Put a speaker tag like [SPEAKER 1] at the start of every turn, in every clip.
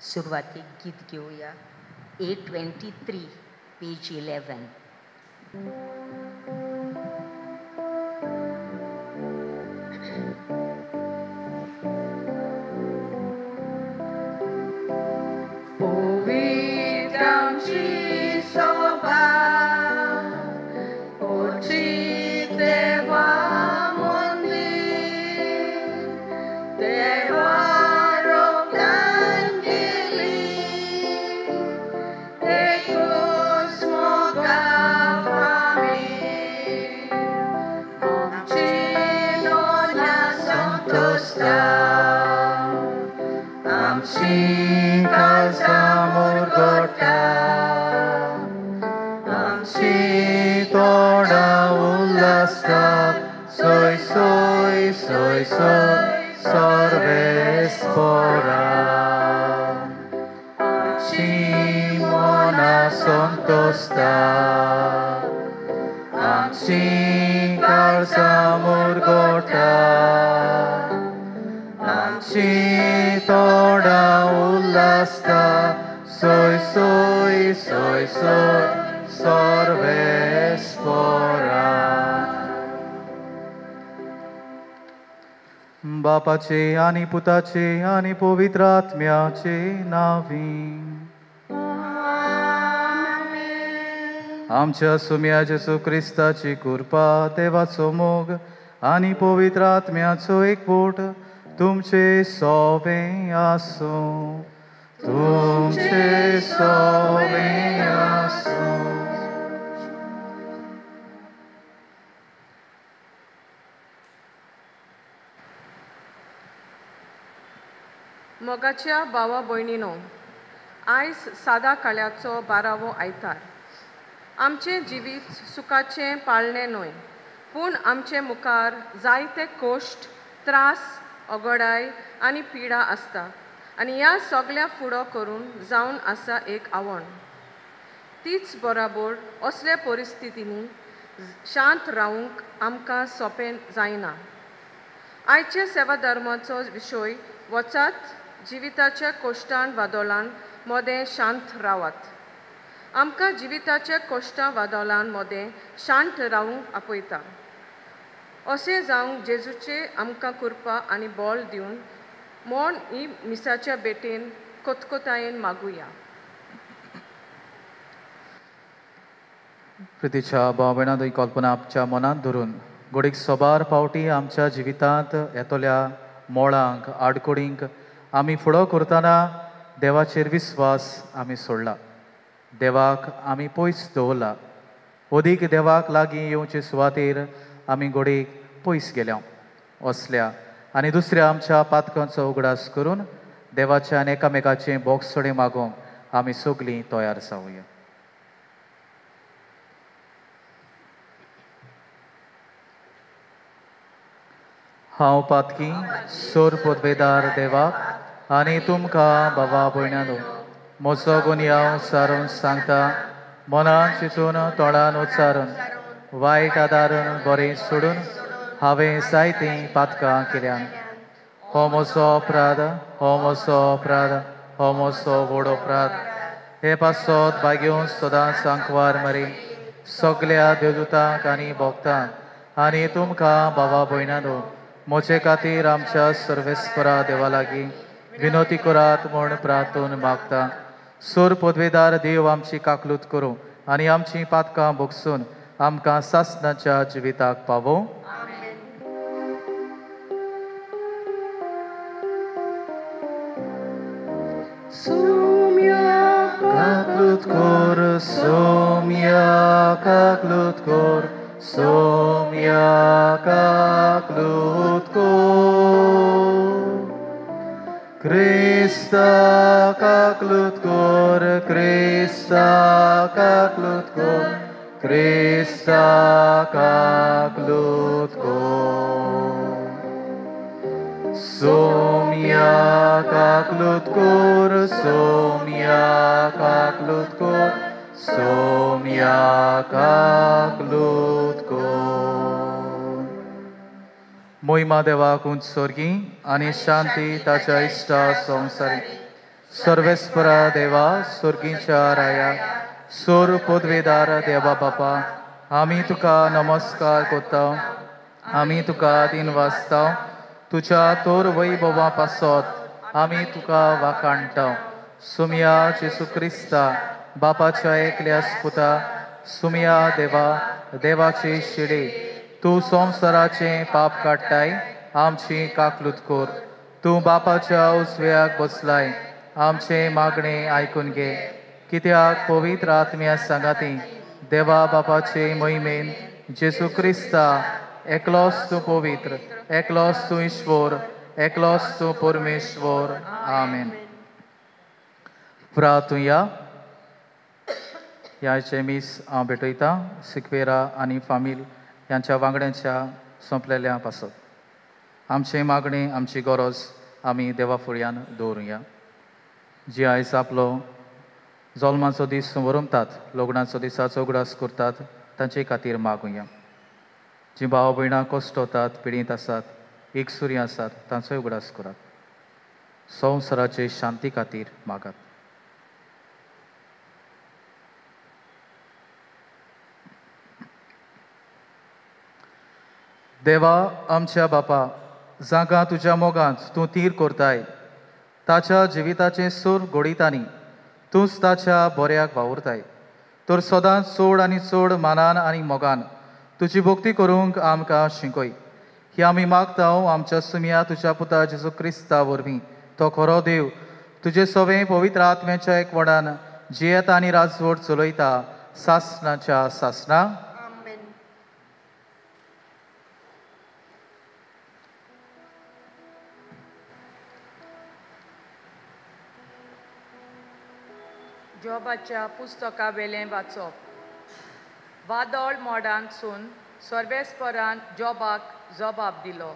[SPEAKER 1] सुरुवातीक गीत घेऊया. 823 पेज 11.
[SPEAKER 2] बापाचे आणि पुताचे आणि पवित्र आत्म्याचे नावी. आमच्या सुम्या जेसू क्रिस्ताची कृपा, देवाचो मोग आणि पवित्र आत्म्याचो एकवट तुमचे सोवे आसो. तुमचे सोवे आसो.
[SPEAKER 3] मोगाच्या भावा भयणीनो, आयज सादा काळ्याचो 12वो आयतार. आमचें जिवीत सुखाचें पाळणें न्हय, पूण आमचे मुखार जायते कोश्ट, त्रास, अगोडाय आनी पिडा आसता. आनी ह्या सगळ्या फुडो करून जावन आसा एक आव्हान. तीच बरोबर असले परिस्थितींनी शांत रावूंक आमकां सोंपें जायना. आयचे सेवा धर्माचो विशय वचात जिविताच्या कोश्टान वादोलान मोदें शांत रावात. आमकां जिविताच्या कोश्टां वादोलान मोदें शांत रावूंक आपयता. अशें जावंक जेजूचे आमकां कृपा आनी बोल दिवन मोन ही मिसाच्या बेटेन कोतकोतायेन मागुया.
[SPEAKER 2] प्रितीच्या भावभयणां ही कल्पना आमच्या मनांत धरून घडीक सोबार पावटी आमच्या जिवितांत येतल्या मोळांक आडकोडींक आमी फुडो करतना देवाचेर विस्वास आमी सोडला. देवाक आमी पयस दवरला. ओदीक देवाक लागीं येवचे सुवातेर आमी घडीक पयस गेल्या. असल्या आनी दुसऱ्या आमच्या पातकांचो उगडास करून देवाच्या आनी एकामेकाचें बोगसडे मागोवंक आमी सगळीं तयार जावया. हांव पातकी सोर पदवेदार देवाक आनी तुमकां बाबा भयणानो, म्हजो गुन्यांव सारून सांगता. मनान चिंतून तोंडान उच्चारून वायट आदारून बरें सोडून हांवें जायतीं पातकां केल्यान. हो म्हजो अपराध, हो म्हजो अपराध, हो म्हजो व्हड अपराध. हे पासत बागेवन सदांच सांकवार मारी सगळ्या देवदूतांक आनी भक्तांक आनी तुमकां बाबा भयणानो, म्हजे खातीर आमच्या सर्वेस्परा देवा लागीं विनोती करात म्हूण प्रार्थून मागता. सोर पदवेदार देव आमची काकलूत करूं आनी आमची पातकां भोगसून आमकां सासणाच्या जिविताक पावो. काकलूत कोर सोम्या, काकलूत कोर सोम्या, काकलूत कोर. क्रिस्ता काकलूत कोर, क्रिस्ता काकलूत कोर, क्रिस्ता काकलूत कोर. सोम्या काकलूत कोर, सोम्या काकलूत कोर, सोम्या काकलूत कोर. मोहिमा देवाक उंच स्वर्गी आनी शांती ताच्या इश्टा संवसारी. सर्वेस्परा देवा सुर्गीच्या राया सोर पदवेदार देवा बापा आमी तुका नमस्कार करता आमी तुका दिन वाजता तुझ्या तोर वैभवा पासत आमी तुका वाखाणटा सुमिया जेसू क्रिस्ता बापाच्या एकल्या पुता सुमिया देवा देवाची शिडे तू संवसाराचे पाप काडटाय आमची काकलूत कोर तू बापाच्या उजव्याक बसलाय आमचे मागणे आयकून घे कित्याक पवित्र आत्म्या सांगाती देवा बापाचे महिमेन जेसू क्रिस्ता एकलोच तू पवित्र एकलोच तू ईश्वर एकलोच तू परमेश्वर आमेन. प्रार्थुया ह्याचे मीस हांव भेटयता सिक्वेरा आनी फामील ह्यांच्या वांगड्यांच्या सोंपलेल्या पासत आमचे मागणे आमची गरज आमी देवा फुड्यान दवरुया. जी आयज आपलो जल्माचो दीस वरमतात लग्नाचो दिसाचो उगडास करतात तांचे खातीर मागुया. जी भाव भयणां कश्ट होतात पिडीत आसात एकसुरी आसात तांचोय उगडास करात. संवसाराचे शांती खातीर मागात. देवा आमच्या बापा जाका तुज्या मोगांत तूं तीर करताय ताच्या जिविताचे सूर घोडितानी तूंच ताच्या बऱ्याक वावुरताय तर सदांच चड आनी चड मानान आनी मोगान तुजी भक्ती करूंक आमकां शिकय. ही आमी मागता आमच्या सुमिया तुज्या पुता जेजू क्रिस्ता वरवीं तो खरो देव तुजे सवें पवित्र आत्म्याच्या एकवटान जियेता आनी राजवट चलयता सासणाच्या सासणा.
[SPEAKER 3] जॉबाच्या पुस्तका वेलें वाचप वादळ मोडांतसून सर्वेस्परान जॉबाक जबाब दिलो.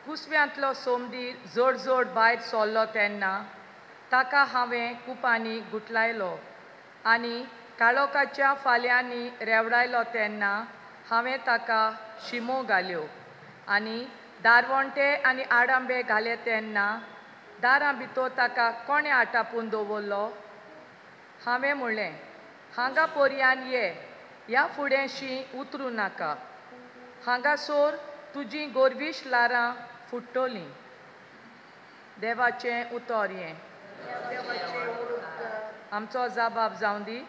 [SPEAKER 3] कुसव्यांतलो सोमदीर जोड जोड भायर सरलो तेन्ना ताका हांवें कुपांनी गुठलायलो आनी काळोखाच्या फाल्यांनी रेवडायलो तेन्ना हांवें ताका शिमो घाल्यो आनी दारवंटे आनी आडांबे घाले तेन्ना दारां भितर ताका कोणें आटापून दवरलो. हांवें म्हणलें हांगा पर्यान ये ह्या फुडेंशीं उतरूं नाका हांगासर तुजीं गोरवीश लारां फुट्टोलीं. देवाचें उतर हें. आमचो जबाब जावं दी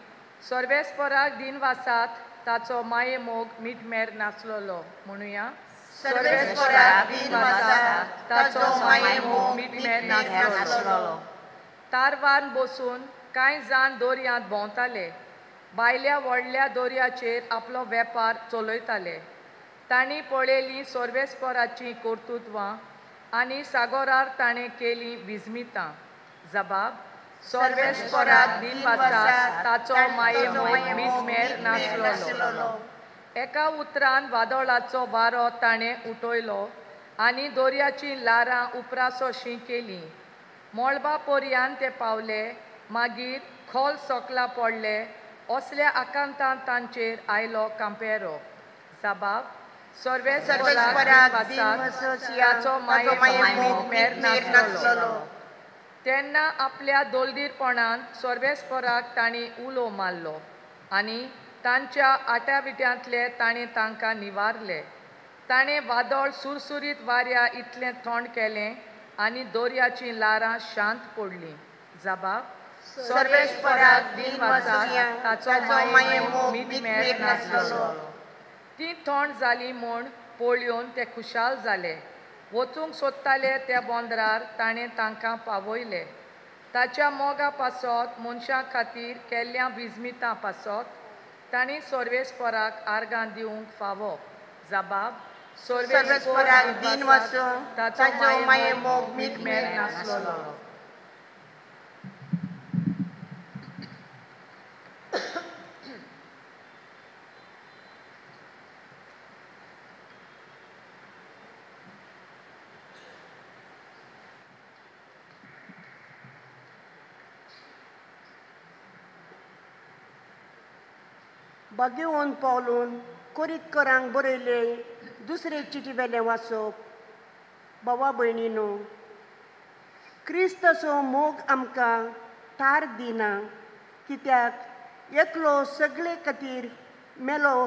[SPEAKER 3] सर्वेस्पराक दिनवासात ताचो माये मोग मिटमेर नासलोलो म्हणुया.
[SPEAKER 4] सर्वेस्पराक दिनवासात ताचो माये मोग मिटमेर नासलोलो.
[SPEAKER 3] तारवान बसून कांय जाण दोरयांत भोंवताले भायल्या व्हडल्या दोरयाचेर आपलो वेपार चलयताले. तांणी पळयलीं सर्वेस्पराचीं कर्तुत्वां आनी सागोरार ताणें केलीं विजमितां. जबाब सर्वेस्पराक दिनवासात ताचो माये मोग मिटमेर नासलोलो. एका उतरान वादळाचो वारो ताणें उठयलो आनी दोरयाचीं लारां उपरासोशीं केलीं. मोळबा पर्यान ते पावले मागीर खोल सोकला पडले असल्या आकांतान तांचेर आयलो कांपेरो. जबाब सर्वेस्पराक ताचो माये मोग मिटमेर नासलोलो. तेन्ना आपल्या दोलदीरपणान सर्वेस्पराक तांणी उलो मारलो आनी तांच्या आट्याविट्यांतले ताणें तांकां निवारले. ताणें वादळ सुरसुरीत वाऱ्या इतलें थंड केलें आनी दोरयाचीं लारां शांत पडलीं. जबाब सर्वेस्पराक दिनवासात ताचो माये मोग मिटमेर नासलोलो. ती थंड जाली म्हूण पळयोवन ते खुशाल जाले. वचूंक सोदताले त्या बोंदरार ताणें तांकां पावयले. ताच्या मोगा पासत मनशां खातीर केल्ल्या विजमितां पासत तांणी सर्वेस्पराक आर्गां दिवंक फावो. जबाब सर्वेस्पराक दिनवासात ताचो माये मोग मिटमेर नासलोलो.
[SPEAKER 4] बगेवन पावलून कोरीत करांक बरयले दुसरे चिटी वेले वाचप. बाबा भयणीनो क्रिस्तचो मोग आमकां थार दिना, कित्याक एकलो सगळे खातीर मेलो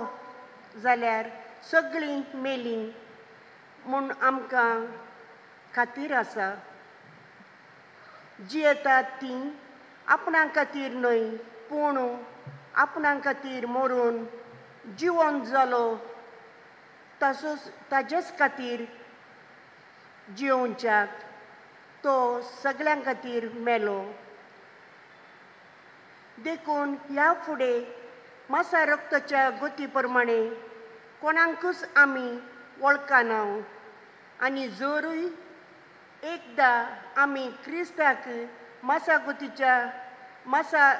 [SPEAKER 4] जाल्यार सगळीं मेलीं म्हूण आमकां खातीर आसा. जी येतात तीं आपणा खातीर न्हय पूण आपणा खातीर मरून जिवंत जालो ताजेच खातीर जिवोवच्याक तो सगळ्यां खातीर मेलो. देखून ह्या फुडें मासा रक्ताच्या गती प्रमाणे कोणाकूच आमी वळखना आनी जरूय एकदां आमी क्रिस्ताक मासा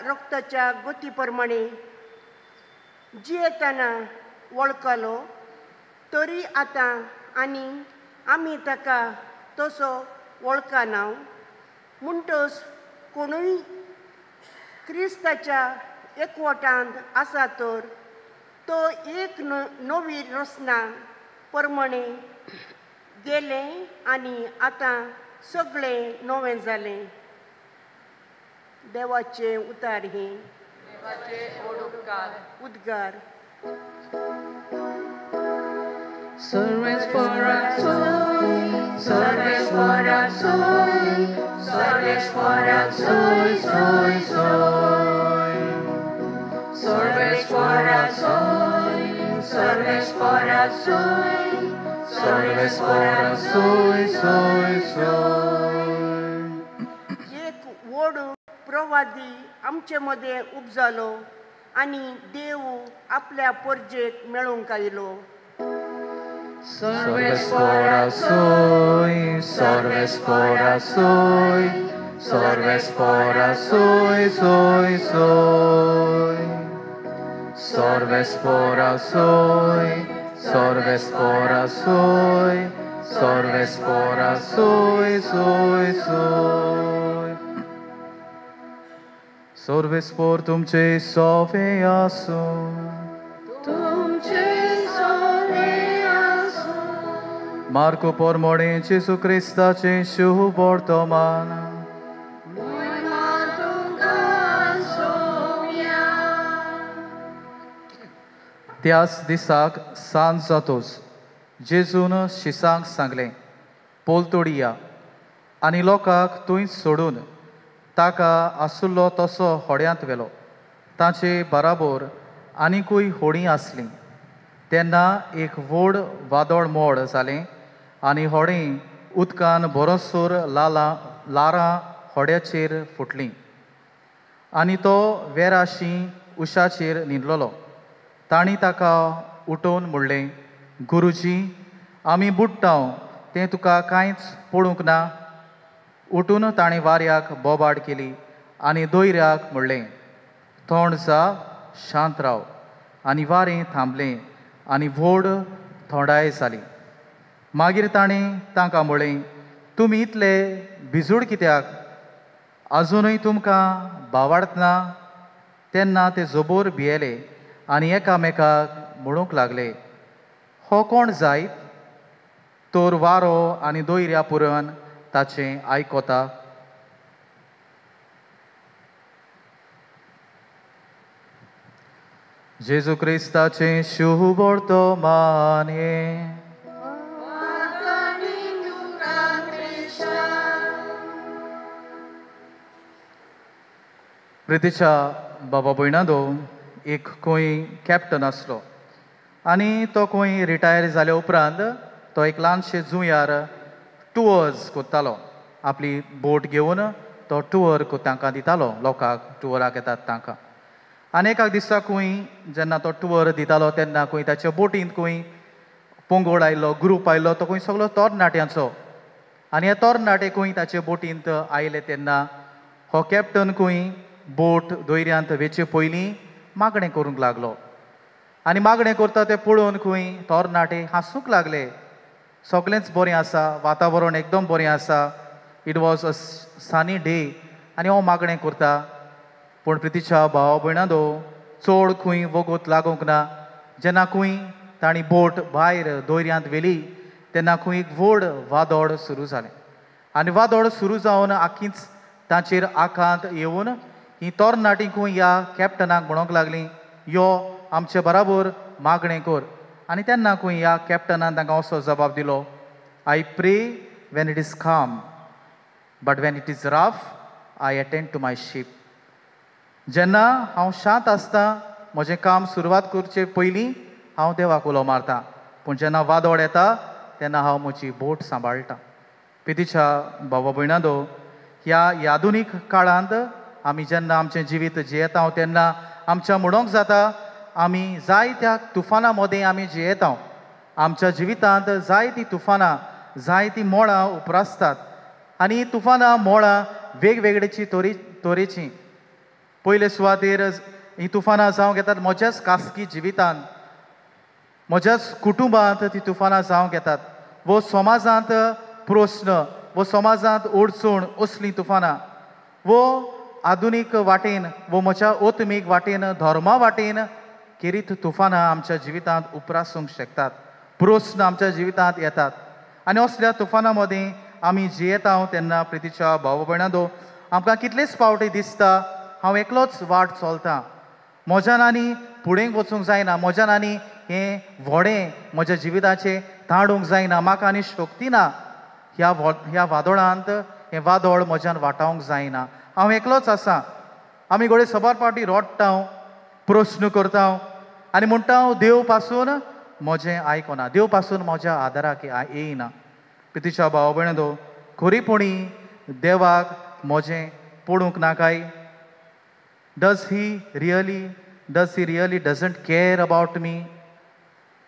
[SPEAKER 4] रक्ताच्या गती प्रमाणे जियेतना वळखलो तरी आतां आनी आमी ताका तसो वळखना. म्हणटच कोणूय क्रिस्ताच्या एकवटांत आसा तर तो एक नवी रचना प्रमाणे गेलें आनी आतां सगळें नवें जालें. देवाचें उतार ही उद्गार.
[SPEAKER 5] Serves for us, serves for us, serves for us, serves for us, serves for us,
[SPEAKER 2] Sarves for us,
[SPEAKER 4] एक व्हड प्रवादी आमचे मदें उपजालो आनी देव आपल्या परजेक मेळूंक आयलो.
[SPEAKER 2] Sarves for us, Sarves for us, Sarves for us, Sarves for us, Sarves for us, Sarves for us, Sarves por तुमचे सोवे आसो. Marco Pormone Gesù Cristace शुभ वर्तमान. त्याच दिसाक सांज जातोच जेजून शिसांक सांगलें, पोलतोडिया आनी लोकांक थंय सोडून ताका आसुल्लो तसो होड्यांत व्हेलो. ताचे बराबर आनीकूय होडीं आसलीं. तेन्ना एक व्हड वादळ मोड जालें आनी होडीं उदकान बरोसोर लारां होड्याचेर फुटलीं आनी तो वेराशी उशाचेर न्हिदलोलो. तांणी ताका उठोवन म्हणलें, गुरुजी, आमी बुडटांव तें तुका कांयच पडूंक ना. उठून ताणें वाऱ्याक बोबाड केली आनी दोयऱ्याक म्हणलें, थोंड जा, शांत राव. आनी वारें थांबलें आनी व्हड थोंडाय जाली. मागीर ताणें तांकां म्हणलें, तुमी इतले भिजूड कित्याक? आजुनूय तुमकां भावार्थना? तेन्ना ते जोबोर भियेले आनी एकामेकाक म्हणूंक लागले, हो कोण जायत? तर वारो आनी दोयऱ्या पुरण ताचें आयकोता. जेजू क्रिस्ताचें शुभ वर्तमान हें. प्रितीच्या बाबा भयणादो एक खंय कॅप्टन आसलो आनी तो खंय रिटायर जाल्या उपरांत तो एक ल्हानशे जुंयार टुअर्स कोत्तालो. आपली बोट घेवन तो टुअर तांकां दितालो, लोकांक टुअराक येतात तांकां. आनी एका दिसा खंय जेन्ना तो टुअर दितालो तेन्ना खंय ताच्या बोटींत खंय पंगड आयलो, ग्रूप आयलो, तो खंय सगळो तरणाट्यांचो. आनी हे तरणाटे खंय ताचे बोटींत आयले तेन्ना हो कॅप्टन खंय बोट दोयऱ्यांत वेचे पयलीं मागणें करूंक लागलो. आनी मागणें करता तें पळोवन खंय तरणाटे हांसूंक लागले. सगळेंच बरें आसा, वातावरण एकदम बरें आसा, it was a sunny day आनी हांव मागणें करता. पूण प्रितीच्या भावा भयणांदो चड खंय वगत लागूंक ना. जेन्ना खंय तांणी बोट भायर दोयऱ्यांत व्हेली तेन्ना खंय एक व्हड वादळ सुरू जालें आनी वादळ सुरू जावन आख्खीच ताचेर आकांत येवन ही तरणाटींकूय ह्या कॅप्टनाक म्हणूंक लागलीं यो आमचे बराबर मागणें कर. आनी तेन्नाकूय ह्या कॅप्टनान तांकां असो जबाब दिलो, I pray when it is calm but when it is rough I attend to my sheep. जेन्ना हांव शांत आसता म्हजें काम सुरवात करचे पयलीं हांव देवाक उलो मारतां, पूण जेन्ना वादळ येता तेन्ना हांव म्हजी बोट सांबाळटां. पितीच्या भावा भयणांदो, ह्या आधुनीक काळांत आमी जेन्ना आमचें जिवीत जियेता तेन्ना आमच्या म्हणूंक जाता आमी जायत्या तुफानां मदें आमी जियेता. आमच्या जिवितांत जायतीं तुफानां जायतीं मोळां उप्रासतात आनी तुफानां मोळां वेगवेगळीची तरेचीं. पयले सुवातेर ही तुफानां जावंक येतात म्हज्याच खासगी जिवितांत, म्हज्याच कुटुंबांत ती तुफानां जावंक येतात, वो समाजांत प्रस्न, वो समाजांत अडचण असलीं तुफानां, वो आधुनीक वाटेन, वो म्हज्या ओतमीक वाटेन, धर्मा वाटेन खेरीत तुफानां आमच्या जिवितांत उप्रासूंक शकतात, प्रस्न आमच्या जिवितांत येतात. आनी असल्या तुफानां मदें आमी जियेता तेन्ना प्रितीच्या भाव भयणांदो, आमकां कितलेच फावटी दिसता हांव एकलोच वाट चलतां, म्हज्यान आनी फुडें वचूंक जायना, म्हज्यान आनी हें व्हडें म्हज्या जिविताचें ताणूंक जायना, म्हाका आनी शक्ती ना ह्या वादळांत हें वादळ म्हज्यान वाटावंक जायना, हांव एकलोच आसां. आमी घोडे सबार फावटी रडटा, प्रस्न करता आनी म्हणटा देव पासून म्हजें आयकना, देव पासून म्हज्या आदाराक येयना. पितीच्या भाव भयणांदो, खरीपणी देवाक म्हजें पडूंक ना काय? Does he really doesn't care about me?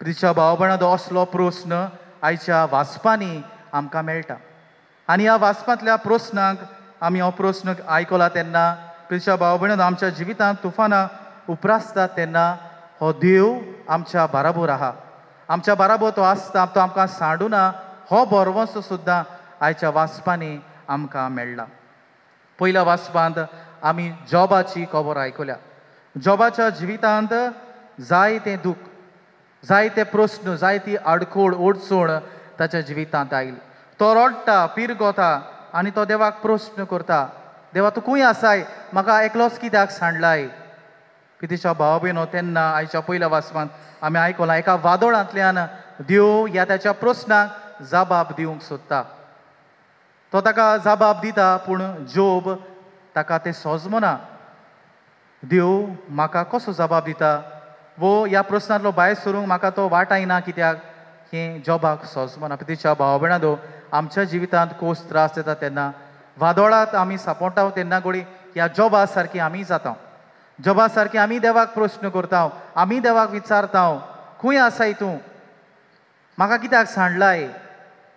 [SPEAKER 2] प्रितीच्या भाव भयणांदो, असलो प्रस्न आयच्या वाचपांनी आमकां मेळटा. आनी ह्या वाचपांतल्या प्रस्नाक आमी हो प्रस्न आयकला तेन्ना प्रितीच्या भाव भयणांदो, आमच्या जिवितांत तुफानां उप्रासतात तेन्ना हो देव आमच्या बाराबर आहा, आमच्या बाराबर तो आसता, तो आमकां सांडूना, हो बरवंसो सुद्दां आयच्या वाचपांनी आमकां मेळ्ळा. पयल्या वाचपांत आमी जॉबाची खबर आयकल्या. जॉबाच्या जिवितांत जायतें दूख, जायते प्रस्न, जायती आडखळ अडचण ताच्या जिवितांत आयली. तो रडटा, पिरगोता आनी तो देवाक प्रस्न करता, देवा तूं खंय आसाय, म्हाका एकलोच कित्याक सांडलाय? पितीच्या भाव भयणो, तेन्ना आयच्या पयल्या वाचपांत आमी आयकलां एका वादळांतल्यान देव ह्या ताच्या प्रस्नाक जबाब दिवंक सोदता. तो ताका जबाब दिता, पूण जोब ताका तें सोजमना. देव म्हाका कसो जबाब दिता, वो ह्या प्रस्नांतलो भायर सरूंक म्हाका तो वाटायना कित्याक हें जॉबाक सोजमना. पितीच्या भाव भयणांदो, आमच्या जिवितांत कोस त्रास जाता तेन्ना, वादळांत आमी सांपडटा तेन्ना घोडी ह्या जॉबा सारकी आमी जाता, जॉबा सारकी आमी देवाक प्रस्न करता, आमी देवाक विचारता, खंय आसाय तूं, म्हाका कित्याक सांडलाय?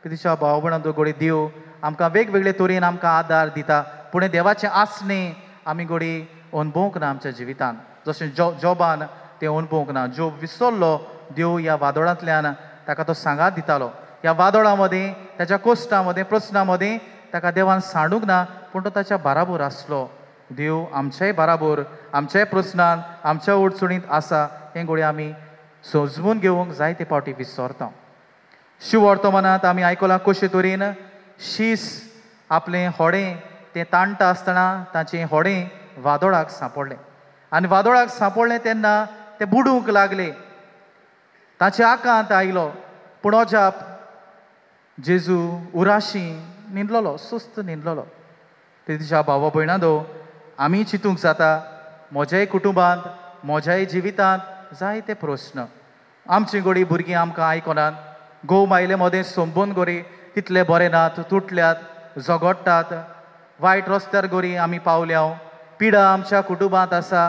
[SPEAKER 2] पितीच्या भाव भयणांदो, घोडी देव आमकां वेगवेगळे तरेन आमकां आदार दिता, पूण देवाचें आसणें आमी घोडी अणभवूंक ना आमच्या जिवितांत, जशें जॉबान तें अणभवूंक ना. जॉब विसरलो, देव ह्या वादळांतल्यान ताका तो सांगात दितालो. ह्या वादळां मदें, ताच्या कोश्टां मदें, प्रस्नां मदें ताका देवान सांडूंक ना, पूण तो ताच्या बाराबर आसलो. देव आमच्याय बाराबर, आमच्याय प्रस्नांत, आमच्या अडचणींत आसा हें घोडी आमी समजून घेवंक जायते फावटी विसरता. शिव वर्तमानांत आमी आयकलां कशे तरेन शीस आपलें होडें तें ताणटा आसतना ताचें होडें वादळाक सांपडलें, आनी वादळाक सांपडलें तेन्ना तें बुडूंक लागलें, ताचे आकांत आयलो, पूण अजाप जेजू उराशी न्हिदलोलो, सुस्त न्हिदलोलो. तेच्या भावा भयणांदो, आमी चिंतूंक जाता म्हज्याय कुटुंबांत, म्हज्याय जिवितांत जायते प्रस्न, आमचीं घोडी भुरगीं आमकां आयकनात, घोव मायले मदें संबंद घोडी तितले बरे नात, तुटल्यात, झगडटात, वायट रस्त्यार घोडी आमी पावल्या, पिडा आमच्या कुटुंबांत आसा,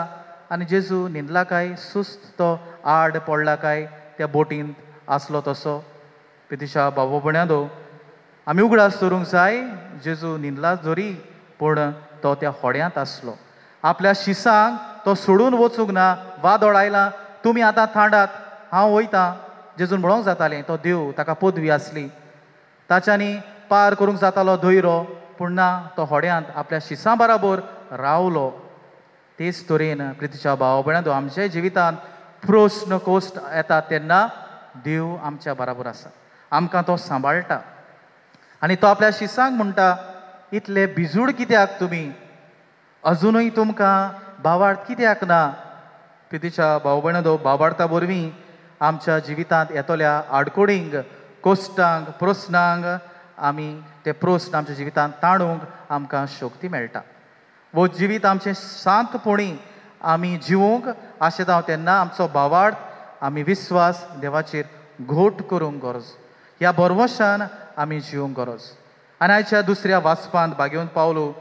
[SPEAKER 2] आनी जेजू न्हिदला काय, सुस्त तो आड पडला काय त्या बोटींत आसलो तसो. पितीच्या भाव भयणांदो, आमी उगडास दवरूंक जाय, जेजू न्हिदला जरी पूण तो त्या होड्यांत आसलो. आपल्या शिसांक तो सोडून वचूंक ना. वादळ आयलां, तुमी आतां थांडात, हांव वयतां, जेजून म्हणोंक जातालें, तो देव, ताका पदवी आसली, ताच्यांनी पार करूंक जातालो धैर्य, पूण ना, तो होड्यांत आपल्या शिसां बराबर रावलो. तेच तरेन प्रितीच्या भाव भयणांदो, आमच्याय जिवितांत प्रस्न कोश्ट येतात तेन्ना देव आमच्या बराबर आसा, आमकां तो सांबाळटा. आनी तो आपल्या शिसांक म्हणटा, इतले बिजूड कित्याक तुमी? अजुनूय तुमकां भावार्थ कित्याक ना? प्रितीच्या भाव भयणो, भावार्था वरवीं आमच्या जिवितांत येतल्या आडकोडींक, कोश्टांक, प्रस्नांक आमी ते प्रस्न आमच्या जिवितांत ताणूंक आमकां शक्ती मेळटा. वो जिवीत आमचें शांतपणी आमी जिवूंक आशेत हांव तेन्ना आमचो भावार्थ आमी विस्वास देवाचेर घोट करूंक गरज. ह्या बरवशान आमी जिवंक गरज. आनी आयच्या दुसऱ्या वाचपांत भाग्यवंत पावलो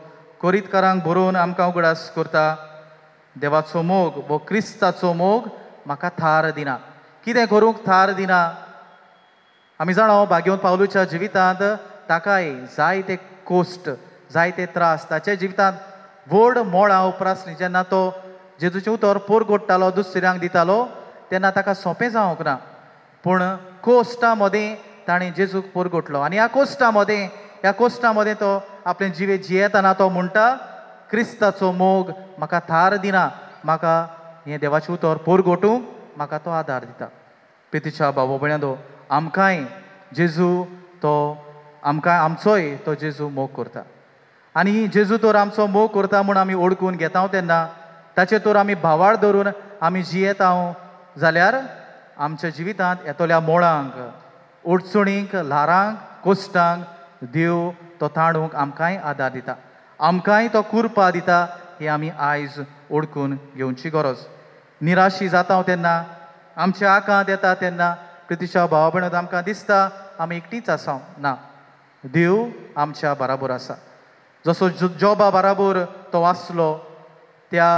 [SPEAKER 2] कोरींतकारांक बरोवन आमकां उगडास करता, देवाचो मोग वो क्रिस्ताचो मोग म्हाका थार दिना. कितें करूंक थार दिना? आमी जाणो भाग्यवंत पावलूच्या जिवितांत ताकाय जायते कोश्ट, जायते त्रास, ताच्या जिवितांत व्हड मोळां उपरासलीं. जेन्ना तो जेजूचें उतर पोरगोडटालो, दुसऱ्यांक दितालो, तेन्ना ताका सोंपें जावंक ना. पूण कोश्टा मदें ताणें जेजूक पोरगोटलो. आनी ह्या कोश्टा मदें तो आपलें जिवे जियेतना तो म्हणटा, क्रिस्ताचो मोग म्हाका थार दिना, म्हाका हें देवाचें उतर पोरगोटूंक म्हाका तो आदार दिता. प्रितीच्या भाव भयणो, आमकांय जेजू तो आमचोय तो जेजू मोग करता. आनी जेजू तर आमचो मोग करता म्हूण आमी ओळखून घेता तेन्ना ताचे तर आमी भावार धरून आमी जियेता जाल्यार आमच्या जिवितांत येतल्या मोळांक, अडचणींक, ल्हारांक, कोश्टांक देव तो ताणूंक आमकांय आदार दिता, आमकांय तो कुरपा दिता. हे आमी आयज ओळखून घेवची गरज. निराशी जाता तेन्ना, आमच्या आंकांत येता तेन्ना प्रितीच्या भावा भयणो आमकां दिसता आमी एकटीच आसा. ना, देव आमच्या बराबर आसा. जसो जॉबा बराबर तो आसलो, त्या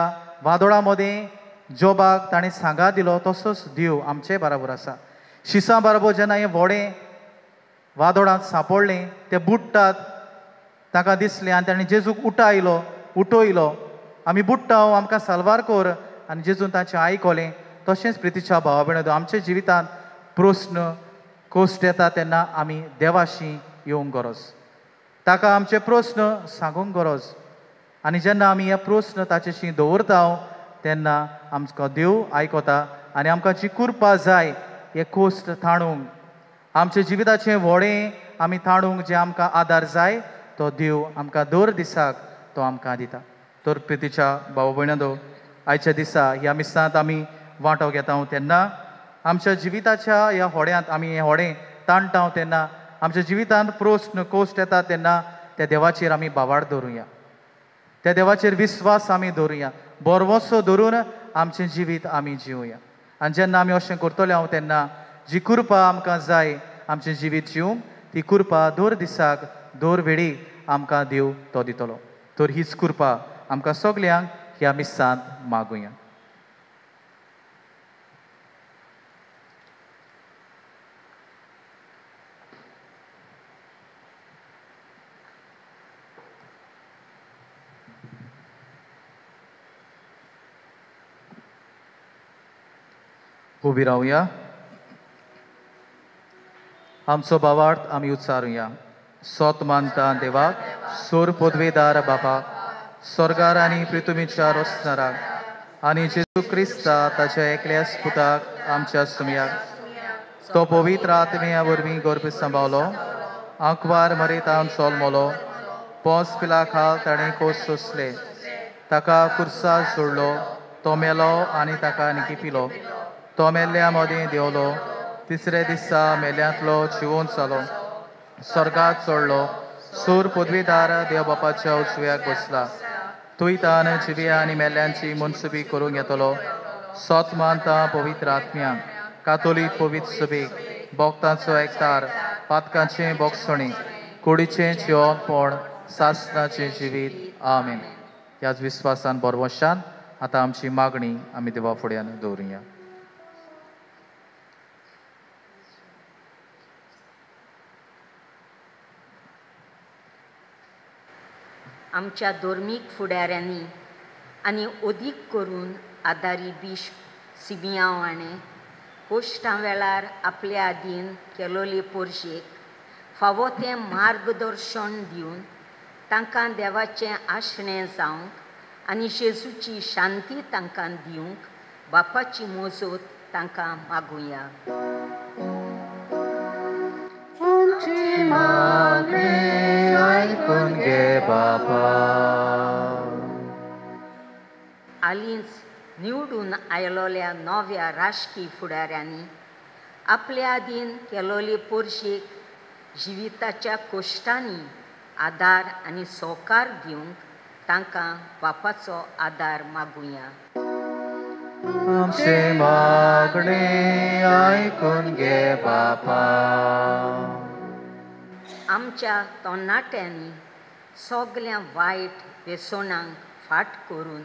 [SPEAKER 2] वादोळा मदें जॉबाक ताणें सांगा दिलो, तसोच देव आमचे बराबर आसा. शिसां बराबर जेन्ना हें व्हडें वादोळांत सांपडलें, ते बुडटात ताका दिसलें आनी ताणें जेजूक उठयलो, आमी बुडटा आमकां साल्वार कर, आनी जेजून ताचें आयकलें. तशेंच प्रितीच्या भावा भयणो, आमच्या जिवितांत प्रस्न कोश्ट येता तेन्ना आमी देवाशी येवंक गरज, ताका आमचे प्रस्न सांगूंक गरज. आनी जेन्ना आमी हे प्रस्न ताचेशी दवरता तेन्ना आमकां देव आयकता आनी आमकां जी कुरपा जाय हे कोश्ट ताणूंक, आमच्या जिविताचें व्हडें आमी ताणूंक जे आमकां आदार जाय तो देव आमकां दर दिसाक तो आमकां दिता. तर प्रितीच्या भाव भयणो, आयच्या दिसा ह्या मिसांत आमी वांटो घेता तेन्ना आमच्या जिविताच्या ह्या व्हड्यांत आमी हें व्हडें ताणटा तेन्ना आमच्या जिवितांत प्रस्न कोश्ट येता तेन्ना त्या देवाचेर आमी भावार्थ धरुया, त्या देवाचेर विस्वास आमी धरुया, बरवसो धरून आमचें जिवीत आमी जिवया. आनी जेन्ना आमी अशें करतले तेन्ना जी कुरपा आमकां जाय आमचें जिवीत जिवंक, ती कुरपा दर दिसाक दर वेळी आमकां देव तो दितलो. तर हीच कुरपा आमकां सगल्यांक ह्या मिसांत मागुया. उबी रावया. आमचो भावार्थ आमी उच्चारुया. सोत मानता देवाक, सोर पदवेदार बापाक, स्वर्गार आनी पृथ्वीच्या रोसनाराक आनी जेजू क्रिस्ता ताच्या एकल्या पुताक आमच्या सुमयाक, तो पवित्र आत्म्या वरवीं गर्भ सांबाळलो, आंकवार मरेतान सोलमलो, पोस पिला खाल ताणें कोस सोंसले, ताका कुर्सार जोडलो, तो मेलो आनी ताका निकिपिलो, तो मेल्ल्या मदें देंवलो, तिसरे दिसा मेल्यांतलो जिवोवन जालो, स्वर्गात चडलो, सूर पदवीदार देव बापाच्या उजव्याक बसला, थंय तान जिव्या आनी मेल्ल्यांची मनसुबी करूंक येतलो. सोत मानता पवित्र आत्म्यांक, कातोलीक पवित्र सभेक, भोगतांचो एकतार, पातकांचें बोगसणी, कुडीचें जिवनपण, सासणाचें जिवीत. आमेन. ह्याच विस्वासान बरवशान आतां आमची मागणी आमी देवा फुड्यान दवरुया.
[SPEAKER 1] आमच्या धर्मीक फुडाऱ्यांनी आनी अदीक करून आदारी बिश्प सिबियांव हाणें कोश्टां वेळार आपल्या आदीन केलोले पोरशेक फावो तें मार्गदर्शन दिवन तांकां देवाचें आशणें जावंक आनी जेजूची शांती तांकां दिवंक बापाची मोजत तांकां मागुया.
[SPEAKER 2] मागणे ऐकून घे बापा.
[SPEAKER 1] हालींच निवडून आयलोल्या नव्या राजकीय फुडाऱ्यांनी आपल्या आदीन केलोली पोरशेक जिविताच्या कोश्टांनी आदार आनी सहकार दिवंक तांकां बापाचो आदार मागुया.
[SPEAKER 2] आमचे मागणे ऐकून घे बापा.
[SPEAKER 1] आमच्या तरणाट्यांनी सगल्या वायट व्यसनांक फाट करून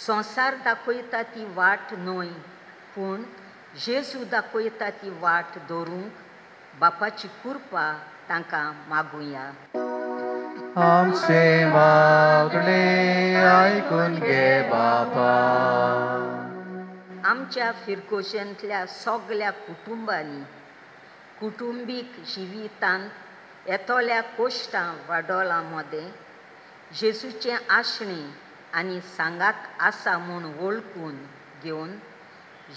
[SPEAKER 1] संवसार दाखयता ती वाट न्हय पूण जेजू दाखयता ती वाट दवरूंक बापाची कृपा तांकां मागुया.
[SPEAKER 2] आमचे मागणे ऐकून घे बापा.
[SPEAKER 1] आमच्या फिरकोशेंतल्या सगल्या कुटुंबांनी कुटुंबीक जिवितांत येतोल्या कोश्टां वाडोलां मदें जेजूचें आशणें आनी सांगात आसा म्हूण वळखून घेवन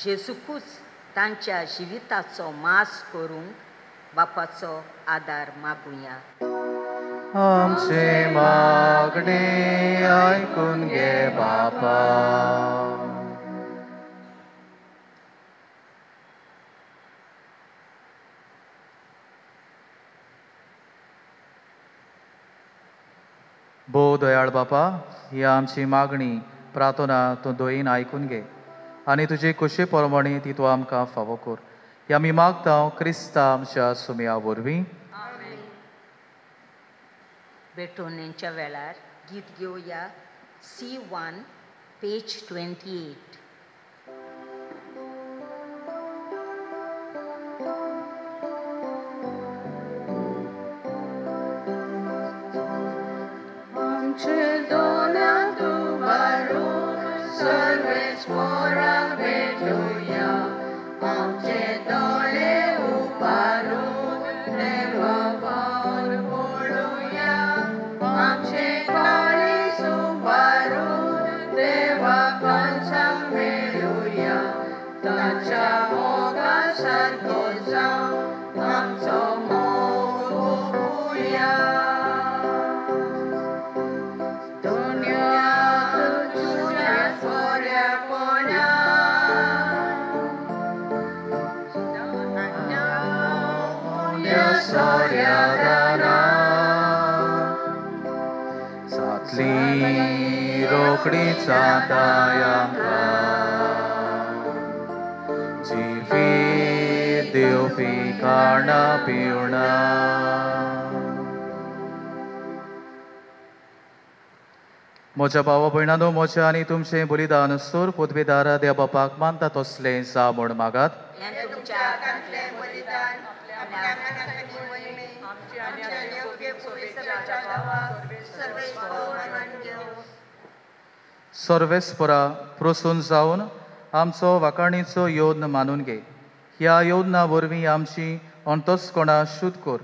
[SPEAKER 1] जेजूकूच तांच्या जिविताचो मास करूंक बापाचो आदार मागुया.
[SPEAKER 2] आमचे मागणे ऐकून घे बापा. भोव दयाळ बापा, ही आमची मागणी प्रार्थना तूं दोयीन आयकून घे आनी तुजे कुशे प्रमाणे ती तूं आमकां फावो कर. ही आमी मागता क्रिस्ता आमच्या सुमया वरवीं.
[SPEAKER 1] बेटोनेंच्या वेळार गीत घेवया C1 पेज 28.
[SPEAKER 5] आमचे दोनाक उबारून सर्वेच मोराक भेटुया. आमचे दोळे उबारून देवावर पळुया. आमचे काळीज उबारून देवा कणसाक मेळुया. ताच्या मोगा सारको जावन आमचो मोग भोगुया.
[SPEAKER 2] सातली रोखडीच आताय आमकां जिवीत दिवपी खाणा पिवणा. म्हज्या भावा भयणांनो, म्हजें आनी तुमचें बलिदान सूर पदवेदार देव बापाक मानता तसलें जा म्हूण मागात. सर्वेस्परा प्रसून जावन आमचो वाकाणीचो योद्न मानून घे. ह्या योजना वरवीं आमची अंतस्कोणां शुद्ध कर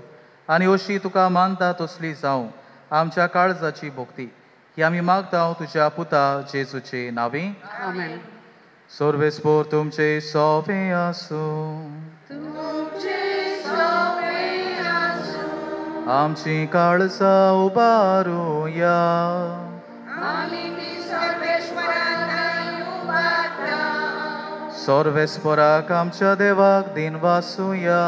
[SPEAKER 2] आनी अशी तुका मानता तसली जावं आमच्या काळजाची भोक्ती. ही आमी मागता तुज्या पुता जेजूचे नांवी.
[SPEAKER 3] आमेन.
[SPEAKER 2] सर्वेस्पोर तुमचे सोवे आसूं. आमची काळजां उबारुया. सर्वेस्पराक आमच्या देवाक दिन वासुया.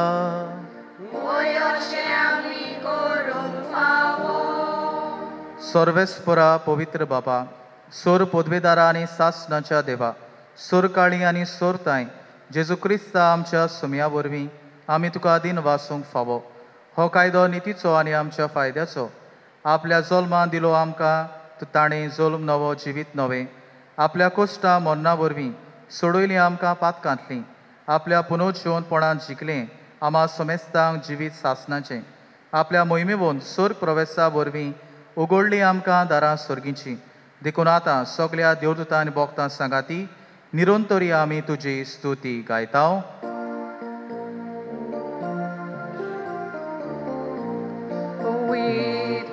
[SPEAKER 2] सर्वेस्परा पवित्र बाबा, सोर पदवेदारा आनी सासणाच्या देवा, सोर काळी आनी सोर ताय जेजू क्रिस्ता आमच्या सुमया वरवीं आमी तुका दिन वासूंक फावो. हो कायदो नितीचो आनी आमच्या फायद्याचो. आपल्या जल्मान दिलो आमकां ताणें जल्म नवो जिवीत नवें आपल्या कोश्टां मरणा वरवीं सोडयलीं आमकां पातकांतलीं. आपल्या पुनर्जीवनपणान जिखलें आमा समेस्तांक जिवीत सासणाचें. आपल्या मोहिमेवून स्वर्ग प्रवेशा वरवीं उगडलीं आमकां दारां सर्गीचीं. देखून आतां सगल्या देवदूतां आनी भोक्तां सांगाती निरंतरी आमी तुजी स्तुती गायता.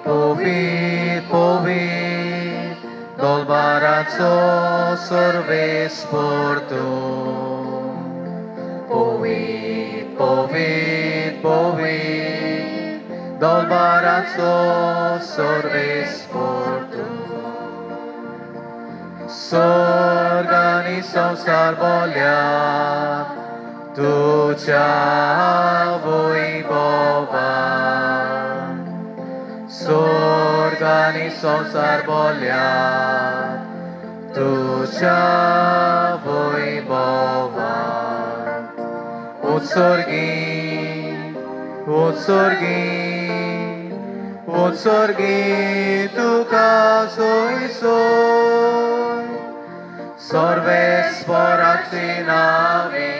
[SPEAKER 2] Povit, povit, dolbaraco सर्वेस्पोर तूं. Povit, povit, povit, dolbarazo sorves por tu sorgani संसार बोल्यात तुझ्या वैभवान स्वर्गानी संसार बोल्यात तुझ्या वैभवान उत्सर्गी उत्सर्गी उत्सर्गी तुका सोय सोय सर्वेस्पराची नावे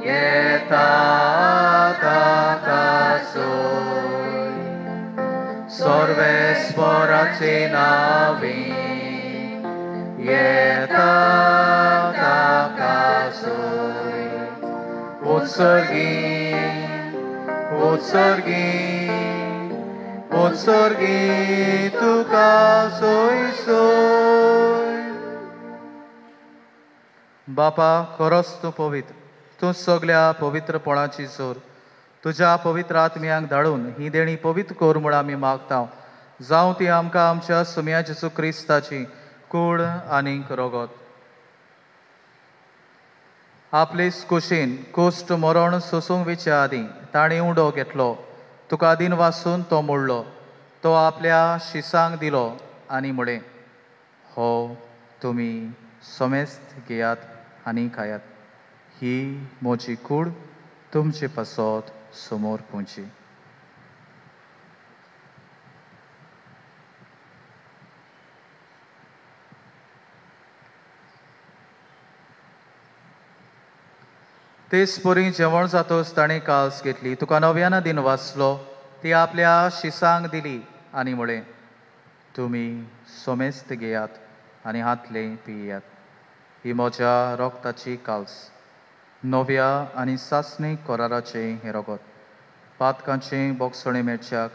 [SPEAKER 2] येता ताका सोय सर्वेस्पराची नावे येता ताका सोय उत्सर्गी उत्सर्गी उत्सर्गी तुका सोय सोय बापा खरोच तूं पवित्र तूं सगळ्या पवित्रपणाची जोर तुज्या पवित्र आत्म्यांक धाडून ही देणी पवित्र कोर म्हूण आमी मागता जावं ती आमकां आमच्या सुम्या जेजू क्रिस्ताची कूड आनीक रोगत आपले कुशीन कोश्ट मरण सोसूंक विच्या आदीं ताणें उंडो घेतलो तुका आदीन वाचून तो मोडलो तो आपल्या शिसांक दिलो आनी म्हळें हो तुमी समेस्त घेयात आनी खायात ही म्हजी कूड तुमचे पासत समोर पोंची तेच परी जेवण जातोच ताणें काल्स घेतली तुका नव्यान दिन वाचलो ती आपल्या शिसांक दिली आनी म्हळें तुमी समेस्त घेयात आनी हातले पियात ही म्हज्या रोगताची काल्स नव्या आनी सासणी कोराराचे हे रोगत पातकांचे बोगसणे मेळच्याक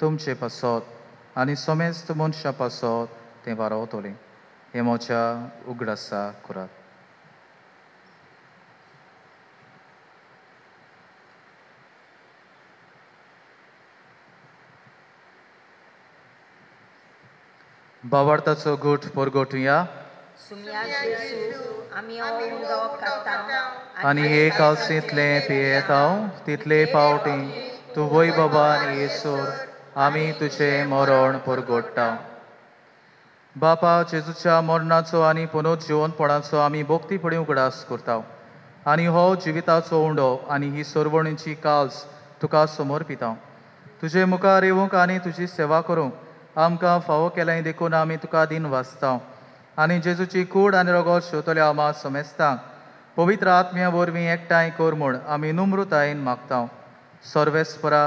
[SPEAKER 2] तुमचे पासत आनी समेस्त मनशां पासत तें वारोवतलें हे म्हज्या उगडासा करात बावार्थाचो घोट परगोटुया
[SPEAKER 1] सुम्या जेजू आमी हो उंडो खाता
[SPEAKER 2] आनी हे कालसींतले पियेत हांव तितले पावटी तूं वैभवान येसूर आमी तुजें मरण परगोडटा बापा जेजूच्या मरणाचो आनी पुनर्जिवनपणाचो आमी भोक्तीपणी उगडास करता आनी हो जिविताचो उंडो आनी ही सरवणीची काल्स तुका समर्पिता तुजे मुखार येवंक आनी तुजी सेवा करूंक आमकां फावो केलें देखून आमी तुका दिन वाचता आनी जेजूची कूड आनी रोगोत शेवतल्या आमा समेस्तांक पवित्र आत्म्या वरवीं एकठांय कर म्हूण आमी नम्रतायेन मागता सर्वेस्परा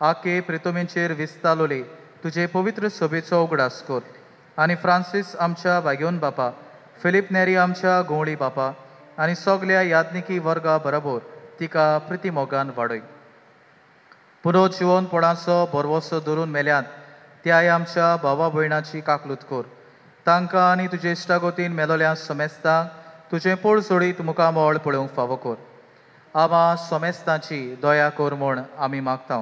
[SPEAKER 2] आखे प्रितुमेचेर विस्तालोले तुजे पवित्र सभेचो उगडास कर आनी फ्रांसीस आमच्या भाग्योन बापा फिलीप नेरी आमच्या गोवळी बापा आनी सगळ्या याज्ञिकी वर्गा बरोबर तिका प्रितीमोगान वाडय पुनर्जिवनपणाचो बरवसो धरून मेल्यात त्या आमच्या भावा भयणाची काकलूत कर तांकां आनी तुजे इश्टागोतीन मेलोल्या समेस्तांक तुजें पोळ सोडीत मुखामोळ पळोवंक फावो कर आमा समेस्तांची दया कर म्हूण आमी मागता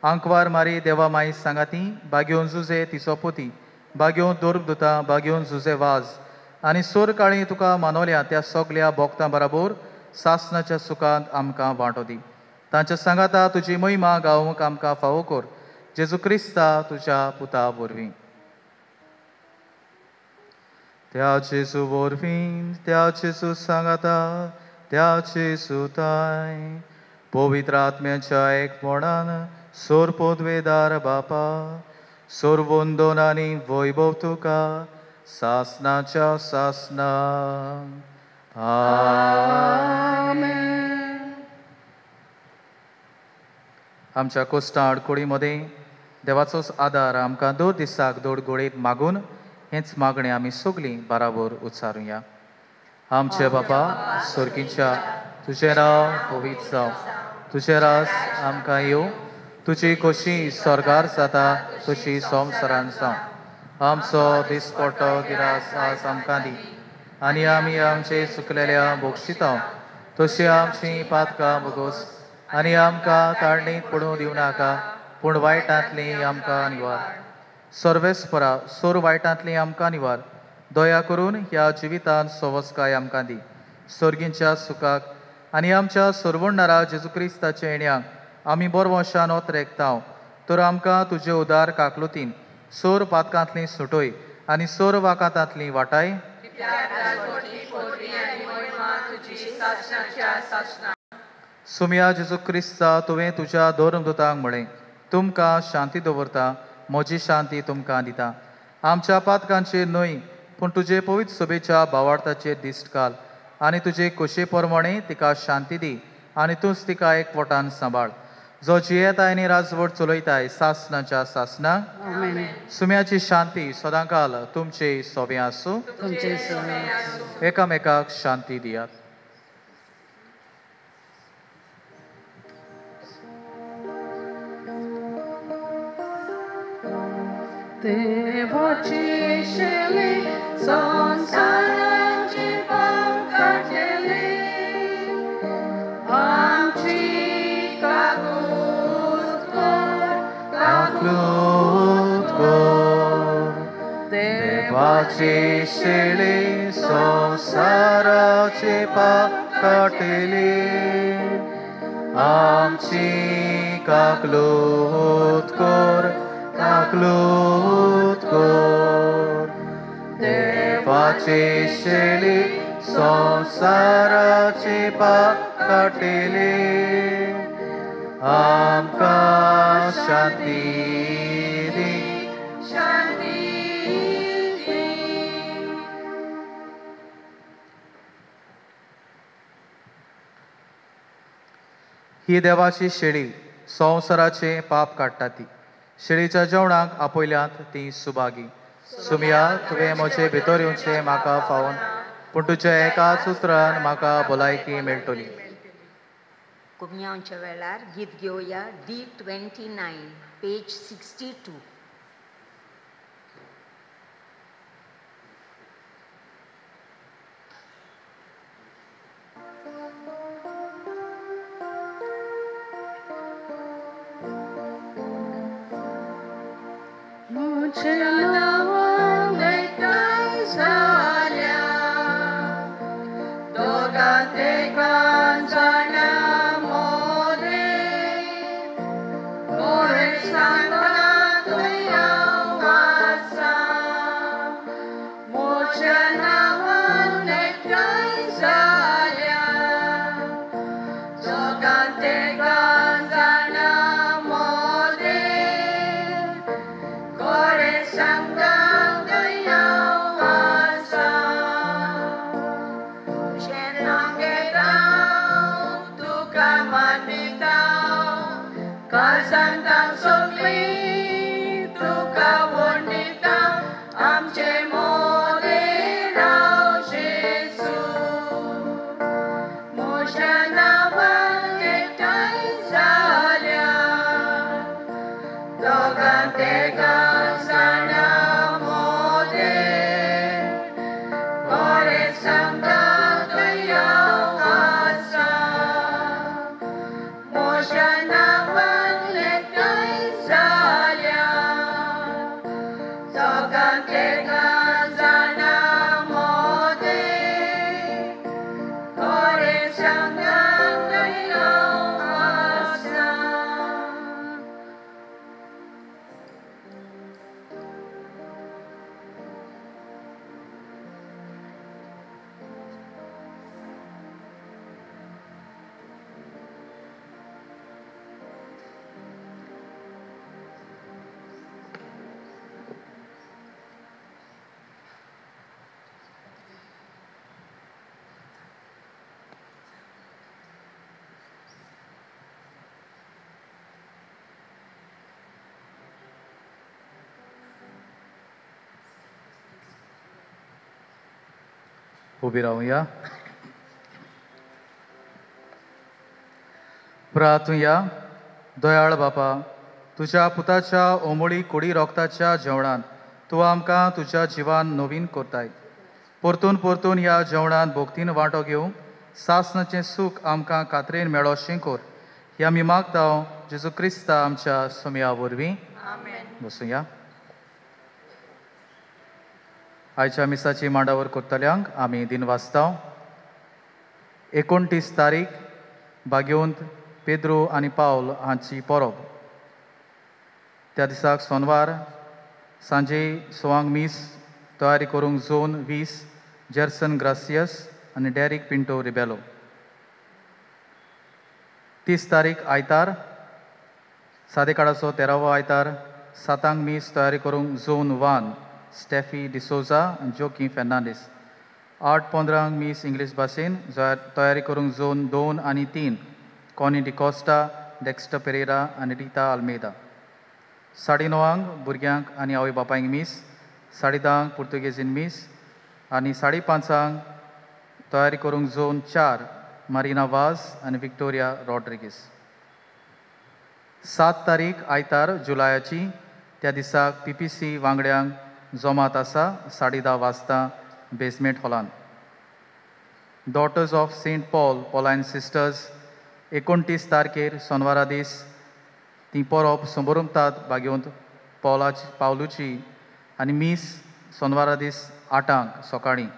[SPEAKER 2] आंकवार मारी देवा माई सांगाती बाग्योन जुजे तिचो पोती बाग्योन दोर्गदुतां बाग्योन जुजे वाज आनी सोर काळी तुका मानवल्या त्या सगळ्या भोगतां बरोबर सासणाच्या सुखांत आमकां वांटो दी तांच्या सांगाता तुजी महिमा गावूंक आमकां फावो कर जेजू क्रिस्ता तुज्या पुता वरवीं त्या जेजू वरवीं त्या जेजू सांगाता त्या जेजूताय पवित्र आत्म्याच्या एकमोणान सोर पोदवेदार बापा सोर वंदन आनी वैभव तुका सासणाच्या सासना आमेन आमच्या कोस्टा आडकोळी मदें देवाचोच आदार आमकां दोन दिसाक दोड गोळेत मागून हेच मागणें आमी सगळीं बराबर उच्चारुया आमचे बापा स्वर्गीच्या तुजें नांव पवित्र जावं तुजें रास आमकां येवं तुजी खोशी स्वर्गार जाता तशी संवसारांत जावं आमचो दिसपट्टो गिरास आज आमकां दी आनी आमी आमचे चुकलेल्या बोगशिता तशी आमची पातकां बोगोस आनी आमकां ताळणीत पडूं दिवं नाका, पूण वायटांतली आमकां निवार. सर्वेस्परा सोर वायटांतली आमकां निवार. दया करून ह्या जिवितांत सवस्काय आमकां दी. सर्गींच्या सुखाक आनी आमच्या सर्वणारा जेजू क्रिस्ताच्या येण्याक आमी बरवशान रेखताव. तर आमकां तुजे उदार काकलुतीन सोर पातकांतली सुटोय आनी सोर वाकातांतली वाटाय. सुम्या जेजू क्रिस्ता तुवें तुज्या धर्मदुतांक म्हळें, तुमकां शांती दवरता, म्हजी शांती तुमकां दिता. आमच्या पातकांचेर न्हय, पूण तुजे पवित्र सभेच्या भावार्थाचेर दिश्ट घाल आनी तुजे खोशे प्रमाणे तिका शांती दी आनी तूंच तिका एकवटान सांबाळ. जो जियेता आनी राजवट चलयताय सासनाच्या सासनाक. सुम्याची शांती सदांकाल तुमचे सोबे आसूं. एकामेकाक शांती दियात.
[SPEAKER 5] देवाची शेली संसाराची पंकटली आमची काकूत
[SPEAKER 2] कर. देवाची शेळी संसाराची पाकटली आमची काकलूत कर. काकलूत कर. देवाची शेळी संसाराची पाकटली आमकां शांती दी. ही देवाची शेळी संवसाराचे पाप काडटा ती. शेळीच्या जेवणाक आपयल्यांत ती सुभागी. सुमिया तुवें म्हजे भितर येवचें म्हाका फावन, पूण तुज्या एकाच उतरान म्हाका भलायकी मेळटली.
[SPEAKER 1] कुमयांच्या वेळार गीत घेवया D29 पेज 62.
[SPEAKER 2] उबी रावया. प्रार्थुया. दयाळ बापा, तुज्या पुताच्या ओमळी कुडी रोगताच्या जेवणान तूं आमकां तुज्या जिवान नवीन करताय. परतून परतून ह्या जेवणान भोगतीन वांटो घेवंक सासनाचें सूख आमकां खात्रेन मेळोशें कर. ह्या आमी मागतां जेजू क्रिस्ता आमच्या सुमया वरवीं. बसूया. आयच्या मिसाची मांडावर कोत्तल्यांक आमी दिन वाचतां. 29 तारीख बाग्योंत पेद्रो आनी पावल हांची परब. त्या दिसाक सोनवार सांजे सोवांक मीस तयारी करूंक झोन 20 जॅर्सन ग्रासियस आनी डॅरिक पिंटो रिबेलो. 30 तारीख आयतार सादेकाडाचो 13वो आयतार 7 मीस तयारी करूंक झोन 1 स्टेफी डिसोजा आनी जोकी फेर्नांडीस. 8:15 मीस इंग्लीश भाशेन तयारी करूंक झोन 2 आनी 3 कॉनी डिकॉस्टा डेक्स्टर पेरेरा आनी रिता आल्मेदा. 9:30 भुरग्यांक आनी आवय बापायंक मीस. 10:30 पुर्तुगेजीन मीस आनी 5:30 तयारी करूंक झोन 4 मारिना वाज आनी विक्टोरिया रॉड्रिगीस. 7 तारीख आयतार जुलायाची. त्या दिसाक PPC वांगड्यांक जमात आसा 10:30 वाजता बेसमेंट हॉलान. डॉटर्स ऑफ सेंट पॉलायन सिस्टर्स 29 तारखेर सोनवारा दीस ती परब संबरमतात बाग्योंत पावलूची आनी मीस सोनवारा दीस 8 सकाळीं.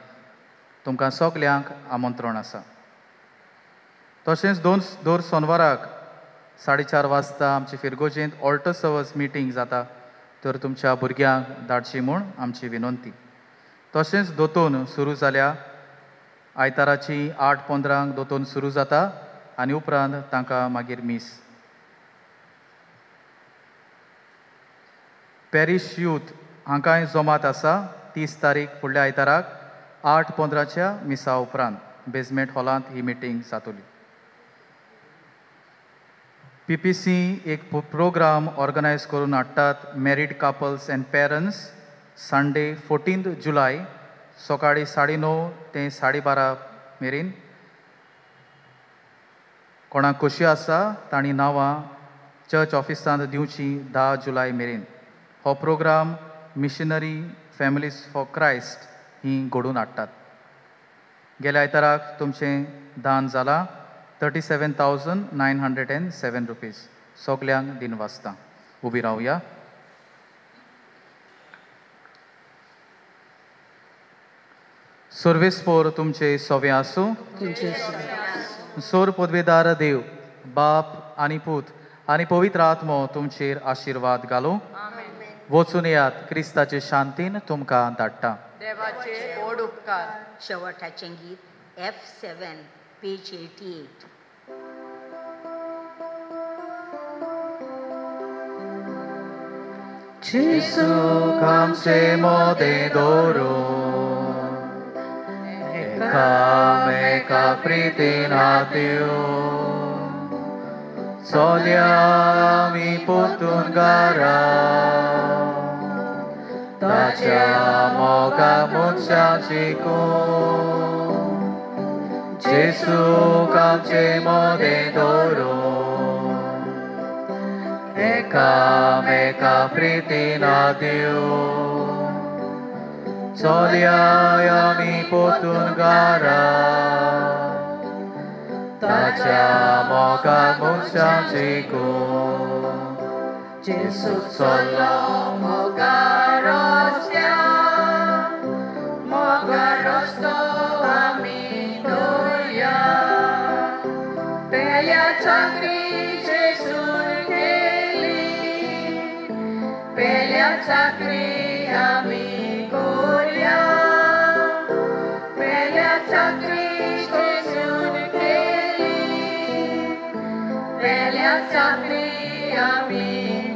[SPEAKER 2] तुमकां सगल्यांक आमंत्रण आसा. तशेंच दर सोनवाराक 4:30 वाजता आमचे फिरगोजेंत ऑल्टर सर्वस मिटींग जाता तर तुमच्या भुरग्यांक धाडची म्हूण आमची विनंती. तशेंच दोतोन सुरू जाल्या. आयताराची 8:15 दोतोन सुरू जाता आनी उपरांत तांकां मागीर मीस. पॅरीश यूथ हांकांय जमात आसा 30 तारीख फुडल्या आयताराक 8:15 मिसा उपरांत बेसमेंट हॉलांत ही मिटींग जातली. PPC एक प्रोग्राम ऑर्गनायज करून हाडटात married couples and parents. Sunday 14 July सकाळीं 9:30 ते 12:30 मेरेन. कोणाक खोशी आसा तांणी नांवां चर्च ऑफिसांत दिवची 10 जुलय मेरेन. हो program missionary families for Christ ही घडोवन हाडटात. गेल्या आयताराक तुमचें दान जालां 37,907 रुपीज. सगल्यांक दिन वाजता. उबी रावया. सर्वेस्पोर तुमचे सोवे आसूं. सोर पदवेदार देव बाप आनी पूत आनी पवित्र आत्मो तुमचेर आशिर्वाद घालूं. वचून येयात क्रिस्ताचे शांतीन तुमकां धाडटा.
[SPEAKER 3] देवाचे व्हड उपकार.
[SPEAKER 1] शेवटाचें गीत F7 page 88.
[SPEAKER 2] Gesù kamse modedoro Kame kapritin hatiu Soliami putun gara Taciamo kamunciaciku Gesù kamse modedoro Kame kapritin hatiu Soliami putun gara Taciamo kamunciaciku Gesù solomo garostia Mogarosto amidoya Pelia chakri Gesù keli Pelia chakri amigoria Pelia chakri Gesù keli Pelia chakri amigoria